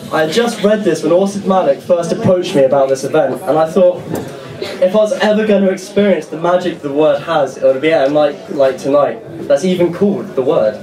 I had just read this when Orson Malik first approached me about this event, and I thought, if I was ever going to experience the magic the Word has, it would be at a night like tonight, that's even called the Word.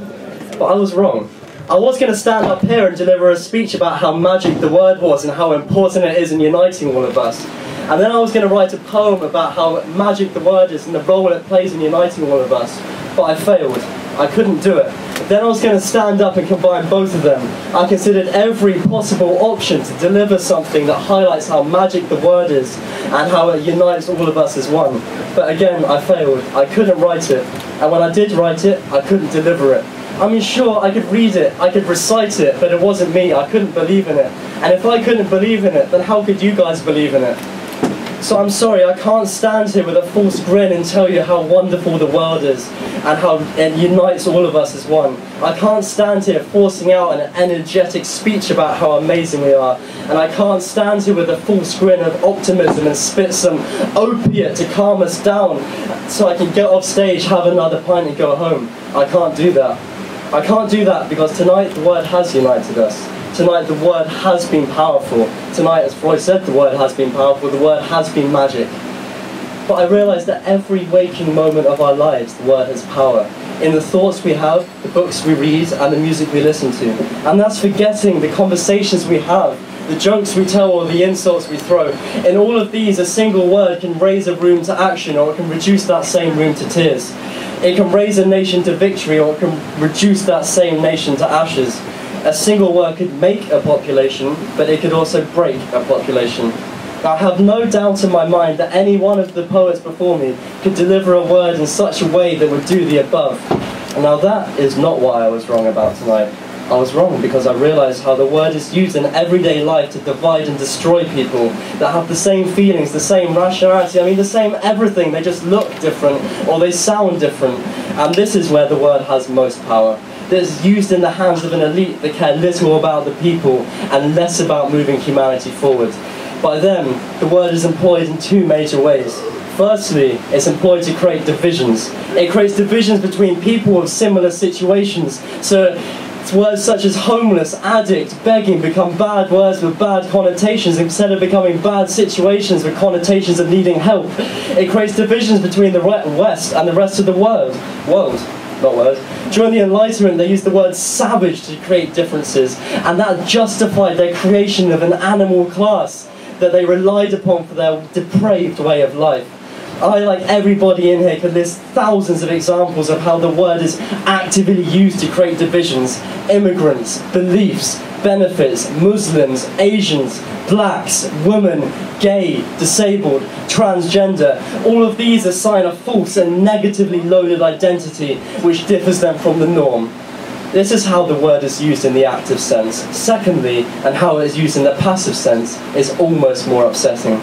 But I was wrong. I was going to stand up here and deliver a speech about how magic the Word was and how important it is in uniting all of us. And then I was going to write a poem about how magic the Word is and the role it plays in uniting all of us. But I failed. I couldn't do it. Then I was going to stand up and combine both of them. I considered every possible option to deliver something that highlights how magic the Word is and how it unites all of us as one. But again, I failed. I couldn't write it. And when I did write it, I couldn't deliver it. I mean, sure, I could read it, I could recite it, but it wasn't me. I couldn't believe in it. And if I couldn't believe in it, then how could you guys believe in it? So I'm sorry, I can't stand here with a false grin and tell you how wonderful the world is and how it unites all of us as one. I can't stand here forcing out an energetic speech about how amazing we are. And I can't stand here with a false grin of optimism and spit some opiate to calm us down so I can get off stage, have another pint and go home. I can't do that. I can't do that because tonight the Word has united us. Tonight the Word has been powerful. Tonight, as Freud said, the Word has been powerful, the Word has been magic. But I realise that every waking moment of our lives, the Word has power. In the thoughts we have, the books we read, and the music we listen to. And that's forgetting the conversations we have, the jokes we tell, or the insults we throw. In all of these, a single word can raise a room to action, or it can reduce that same room to tears. It can raise a nation to victory, or it can reduce that same nation to ashes. A single word could make a population, but it could also break a population. I have no doubt in my mind that any one of the poets before me could deliver a word in such a way that would do the above. And now that is not what I was wrong about tonight. I was wrong because I realised how the Word is used in everyday life to divide and destroy people that have the same feelings, the same rationality, I mean the same everything, they just look different or they sound different. And this is where the Word has most power. That's used in the hands of an elite that care little about the people and less about moving humanity forward. By them, the Word is employed in two major ways. Firstly, it's employed to create divisions. It creates divisions between people of similar situations. So words such as homeless, addict, begging become bad words with bad connotations instead of becoming bad situations with connotations of needing help. It creates divisions between the West and the rest of the world. During the Enlightenment, they used the word savage to create differences, and that justified their creation of an animal class that they relied upon for their depraved way of life. I, like everybody in here, could list thousands of examples of how the Word is actively used to create divisions. Immigrants, beliefs, benefits, Muslims, Asians, blacks, women, gay, disabled, transgender. All of these assign a false and negatively loaded identity which differs them from the norm. This is how the Word is used in the active sense. Secondly, and how it is used in the passive sense, is almost more upsetting.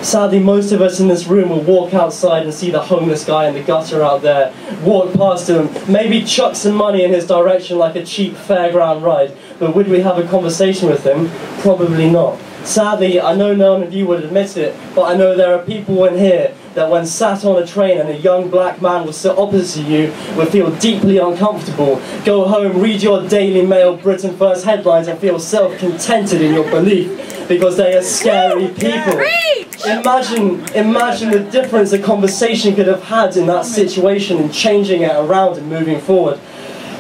Sadly, most of us in this room will walk outside and see the homeless guy in the gutter out there, walk past him, maybe chuck some money in his direction like a cheap fairground ride, but would we have a conversation with him? Probably not. Sadly, I know none of you would admit it, but I know there are people in here that when sat on a train and a young black man will sit opposite you, will feel deeply uncomfortable, go home, read your Daily Mail Britain First headlines and feel self-contented in your belief because they are scary people. Imagine the difference a conversation could have had in that situation and changing it around and moving forward.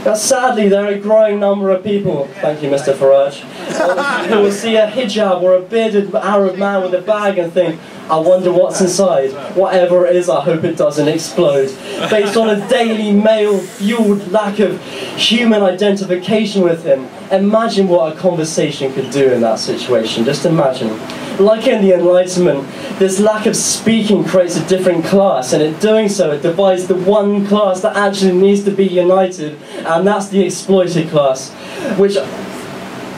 Now sadly, there are a growing number of people, thank you Mr. Farage, who will see a hijab or a bearded Arab man with a bag and think, I wonder what's inside. Whatever it is, I hope it doesn't explode. Based on a Daily Mail-fueled lack of human identification with him. Imagine what a conversation could do in that situation. Just imagine. Like in the Enlightenment, this lack of speaking creates a different class, and in doing so, it divides the one class that actually needs to be united, and that's the exploited class, which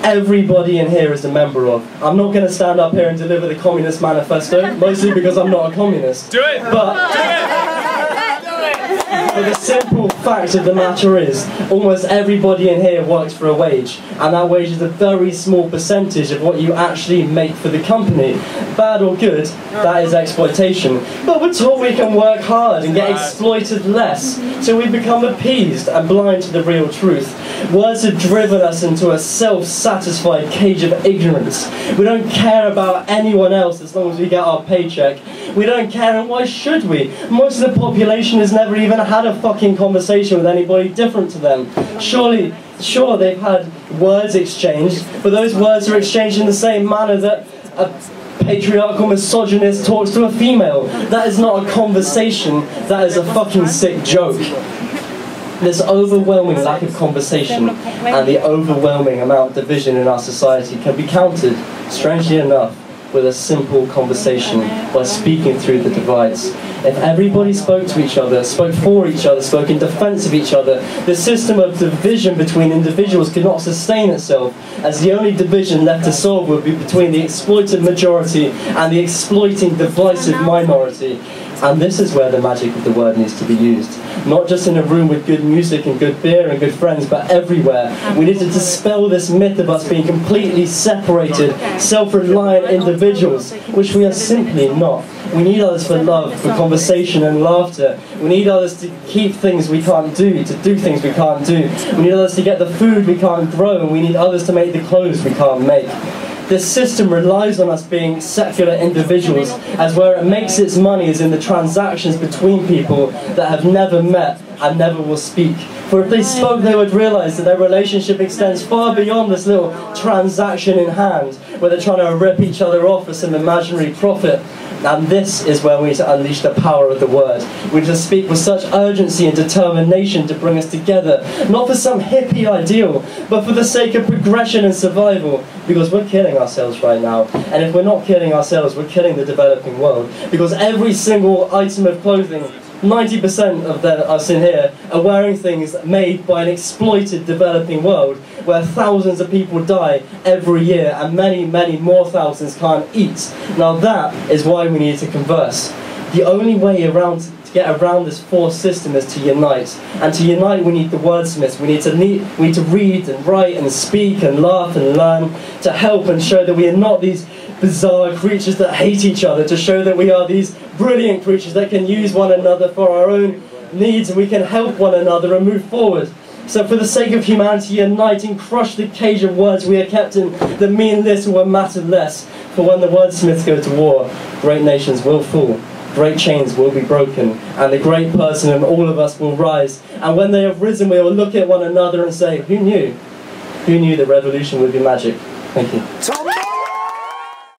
everybody in here is a member of. I'm not going to stand up here and deliver the Communist Manifesto, mostly because I'm not a communist. Do it! But Do it! Do it! But the simple fact of the matter is, almost everybody in here works for a wage, and that wage is a very small percentage of what you actually make for the company. Bad or good, that is exploitation. But we're taught we can work hard and get exploited less, so we become appeased and blind to the real truth. Words have driven us into a self-satisfied cage of ignorance. We don't care about anyone else as long as we get our paycheck. We don't care, and why should we? Most of the population has never even had a fucking conversation with anybody different to them. Sure, they've had words exchanged, but those words are exchanged in the same manner that a patriarchal misogynist talks to a female. That is not a conversation, that is a fucking sick joke. This overwhelming lack of conversation and the overwhelming amount of division in our society can be countered, strangely enough, with a simple conversation by speaking through the divides. If everybody spoke to each other, spoke for each other, spoke in defense of each other, the system of division between individuals could not sustain itself, as the only division left to solve would be between the exploited majority and the exploiting divisive minority. And this is where the magic of the word needs to be used. Not just in a room with good music and good beer and good friends, but everywhere. We need to dispel this myth of us being completely separated, self-reliant individuals, which we are simply not. We need others for love, for conversation and laughter. We need others to keep things we can't do, to do things we can't do. We need others to get the food we can't grow, and we need others to make the clothes we can't make. This system relies on us being secular individuals, as where it makes its money is in the transactions between people that have never met and never will speak. For if they spoke, they would realise that their relationship extends far beyond this little transaction in hand, where they're trying to rip each other off for some imaginary profit. And this is where we need to unleash the power of the word. We need to speak with such urgency and determination to bring us together, not for some hippie ideal, but for the sake of progression and survival, because we're killing ourselves right now. And if we're not killing ourselves, we're killing the developing world, because every single item of clothing, 90% of us in here are wearing things made by an exploited developing world where thousands of people die every year and many, many more thousands can't eat. Now that is why we need to converse. The only way to get around this forced system is to unite. And to unite we need the wordsmiths. We need to read and write and speak and laugh and learn to help and show that we are not these bizarre creatures that hate each other, to show that we are these brilliant creatures that can use one another for our own needs, and we can help one another and move forward. So for the sake of humanity, unite and crush the cage of words we are kept in that mean little and matter less. For when the wordsmiths go to war, great nations will fall, great chains will be broken, and the great person in all of us will rise. And when they have risen, we will look at one another and say, who knew? Who knew that revolution would be magic? Thank you.